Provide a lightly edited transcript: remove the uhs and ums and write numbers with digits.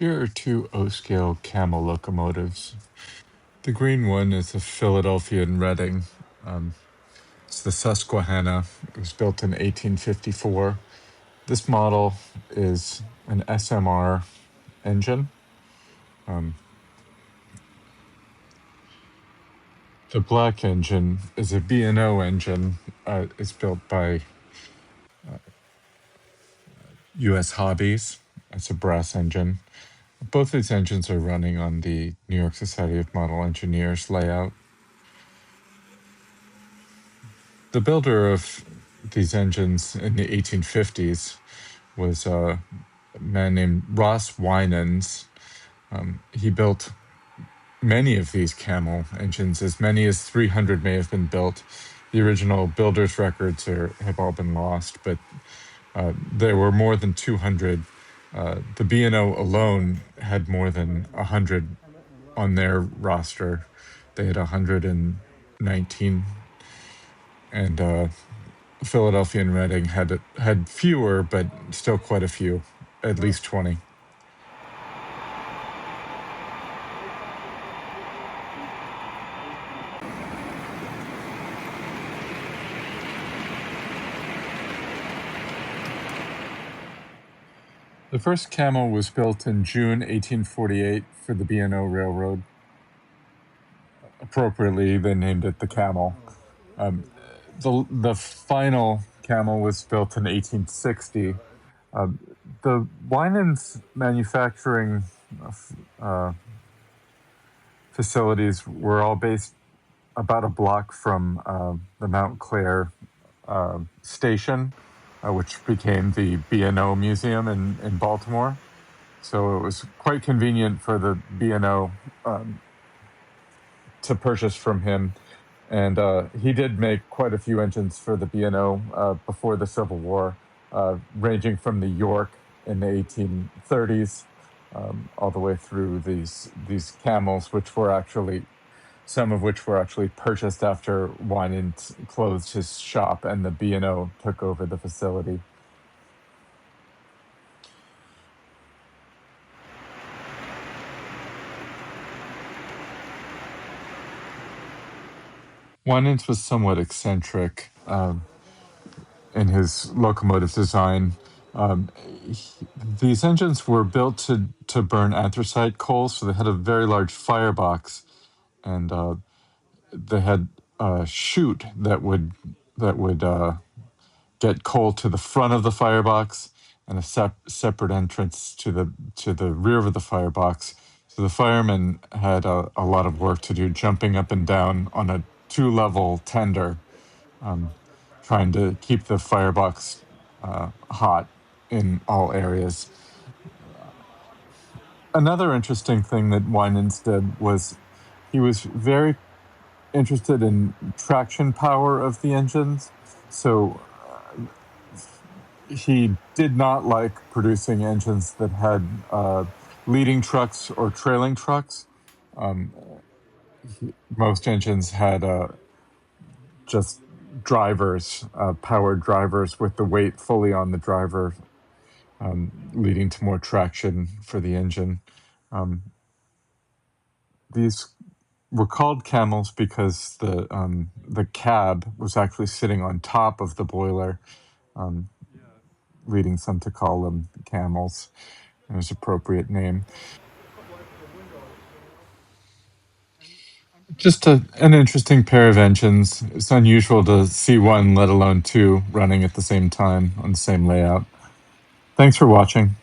Here are two O-scale Camel locomotives. The green one is a Philadelphian Reading. It's the Susquehanna. It was built in 1854. This model is an SMR engine. The black engine is a B&O engine. It's built by U.S. Hobbies. It's a brass engine. Both these engines are running on the New York Society of Model Engineers layout. The builder of these engines in the 1850s was a man named Ross Winans. He built many of these Camel engines. As many as 300 may have been built. The original builder's records have all been lost, but there were more than 200. The B&O alone had more than 100 on their roster. They had 119, and Philadelphia and Reading had fewer, but still quite a few, at least 20. The first Camel was built in June 1848 for the B&O Railroad. Appropriately, they named it the Camel. The final Camel was built in 1860. The Winans manufacturing facilities were all based about a block from the Mount Clair station, which became the B&O Museum in Baltimore. So it was quite convenient for the B&O to purchase from him. And he did make quite a few engines for the B&O before the Civil War, ranging from the York in the 1830s all the way through these Camels, some of which were actually purchased after Winans closed his shop and the B&O took over the facility. Winans was somewhat eccentric in his locomotive design. These engines were built to burn anthracite coal, so they had a very large firebox, and they had a chute that would get coal to the front of the firebox, and a separate entrance to the rear of the firebox. So the firemen had a lot of work to do, jumping up and down on a 2-level tender, trying to keep the firebox hot in all areas. Another interesting thing that Winans did was he was very interested in traction power of the engines. So he did not like producing engines that had leading trucks or trailing trucks. Most engines had just drivers, powered drivers with the weight fully on the driver, leading to more traction for the engine. These were called Camels because the cab was actually sitting on top of the boiler, leading some to call them Camels. It was an appropriate name. Just an interesting pair of engines. It's unusual to see one, let alone two, running at the same time on the same layout. Thanks for watching.